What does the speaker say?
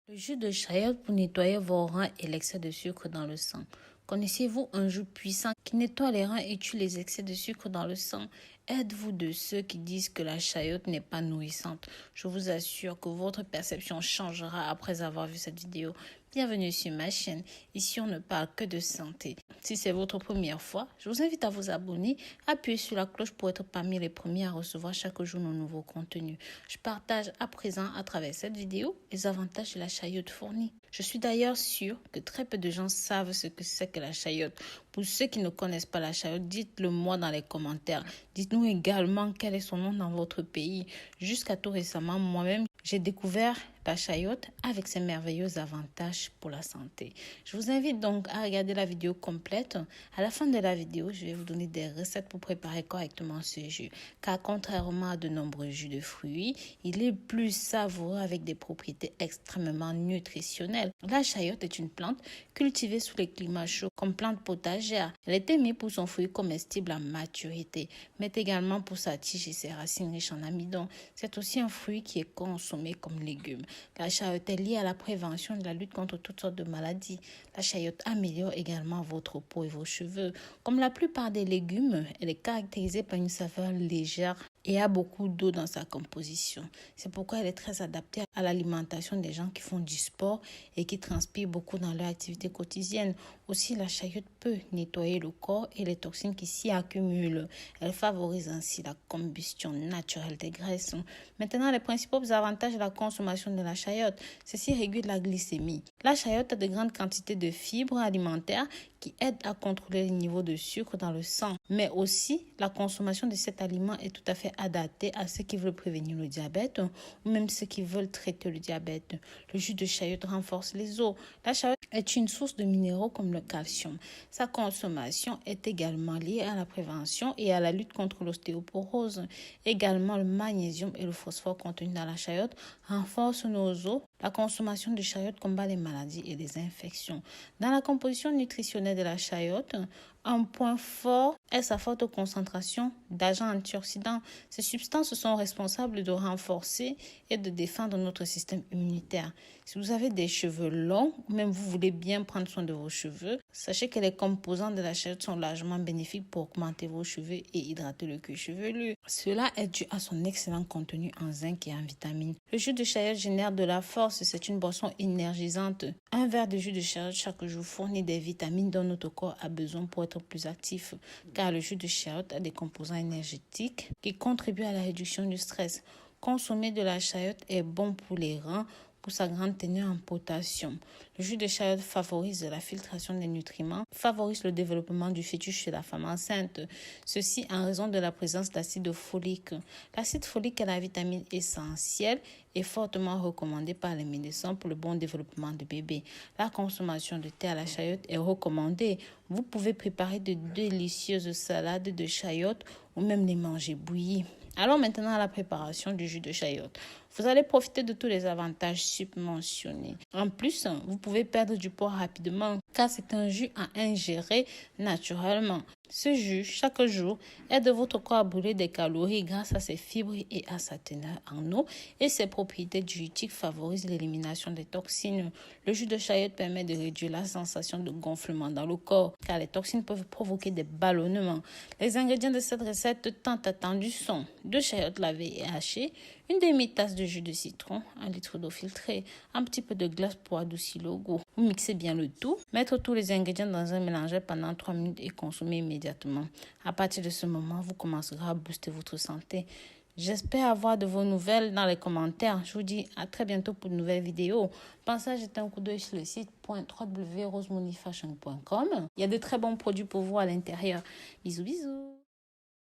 Le jus de chayote pour nettoyer vos reins et l'excès de sucre dans le sang. Connaissez-vous un jus puissant qui nettoie les reins et tue les excès de sucre dans le sang? Êtes-vous de ceux qui disent que la chayote n'est pas nourrissante? Je vous assure que votre perception changera après avoir vu cette vidéo. Bienvenue sur ma chaîne. Ici, on ne parle que de santé. Si c'est votre première fois, je vous invite à vous abonner, appuyer sur la cloche pour être parmi les premiers à recevoir chaque jour nos nouveaux contenus. Je partage à présent à travers cette vidéo les avantages de la chayote fournie. Je suis d'ailleurs sûre que très peu de gens savent ce que c'est que la chayote. Pour ceux qui ne connaissent pas la chayote, dites-le moi dans les commentaires. Dites-nous également quel est son nom dans votre pays. Jusqu'à tout récemment, moi-même, j'ai découvert la chayote avec ses merveilleux avantages pour la santé. Je vous invite donc à regarder la vidéo complète. À la fin de la vidéo, je vais vous donner des recettes pour préparer correctement ce jus. Car contrairement à de nombreux jus de fruits, il est plus savoureux avec des propriétés extrêmement nutritionnelles. La chayote est une plante cultivée sous les climats chauds comme plante potagère. Elle est aimée pour son fruit comestible à maturité, mais également pour sa tige et ses racines riches en amidon. C'est aussi un fruit qui est consommé comme légume. La chayote est liée à la prévention et la lutte contre toutes sortes de maladies. La chayote améliore également votre peau et vos cheveux. Comme la plupart des légumes, elle est caractérisée par une saveur légère et a beaucoup d'eau dans sa composition. C'est pourquoi elle est très adaptée à l'alimentation des gens qui font du sport et qui transpirent beaucoup dans leur activité quotidienne. Aussi, la chayote peut nettoyer le corps et les toxines qui s'y accumulent. Elle favorise ainsi la combustion naturelle des graisses. Maintenant, les principaux avantages de la consommation de la chayote. Ceci régule la glycémie. La chayote a de grandes quantités de fibres alimentaires qui aident à contrôler les niveaux de sucre dans le sang. Mais aussi, la consommation de cet aliment est tout à fait adaptée à ceux qui veulent prévenir le diabète ou même ceux qui veulent traiter le diabète. Le jus de chayote renforce les os. La chayote est une source de minéraux comme le calcium. Sa consommation est également liée à la prévention et à la lutte contre l'ostéoporose. Également, le magnésium et le phosphore contenus dans la chayote renforcent nos os. La consommation de chayote combat les maladies et les infections. Dans la composition nutritionnelle de la chayote, un point fort est sa forte concentration d'agents antioxydants. Ces substances sont responsables de renforcer et de défendre notre système immunitaire. Si vous avez des cheveux longs ou même vous voulez bien prendre soin de vos cheveux, sachez que les composants de la chayote sont largement bénéfiques pour augmenter vos cheveux et hydrater le cuir chevelu. Cela est dû à son excellent contenu en zinc et en vitamines. Le jus de chayote génère de la force, c'est une boisson énergisante. Un verre de jus de chayote chaque jour fournit des vitamines dont notre corps a besoin pour être plus actif, car le jus de chayote a des composants énergétiques qui contribuent à la réduction du stress. Consommer de la chayote est bon pour les reins, pour sa grande teneur en potassium. Le jus de chayote favorise la filtration des nutriments, favorise le développement du fœtus chez la femme enceinte. Ceci en raison de la présence d'acide folique. L'acide folique est la vitamine essentielle et fortement recommandée par les médecins pour le bon développement du bébé. La consommation de thé à la chayote est recommandée. Vous pouvez préparer de délicieuses salades de chayote ou même les manger bouillies. Allons maintenant à la préparation du jus de chayote. Vous allez profiter de tous les avantages submentionnés. En plus, vous pouvez perdre du poids rapidement car c'est un jus à ingérer naturellement. Ce jus, chaque jour, aide votre corps à brûler des calories grâce à ses fibres et à sa teneur en eau et ses propriétés diurétiques favorisent l'élimination des toxines. Le jus de chayote permet de réduire la sensation de gonflement dans le corps car les toxines peuvent provoquer des ballonnements. Les ingrédients de cette recette tant attendue sont 2 chayotes lavées et hachées, une demi-tasse de jus de citron, 1 litre d'eau filtrée, un petit peu de glace pour adoucir le goût. Vous mixez bien le tout, mettre tous les ingrédients dans un mélangeur pendant 3 minutes et consommer immédiatement. À partir de ce moment, vous commencerez à booster votre santé. J'espère avoir de vos nouvelles dans les commentaires. Je vous dis à très bientôt pour de nouvelles vidéos. Pensez à jeter un coup d'œil sur le site www.rosemoneyfashion.com. Il y a de très bons produits pour vous à l'intérieur. Bisous, bisous.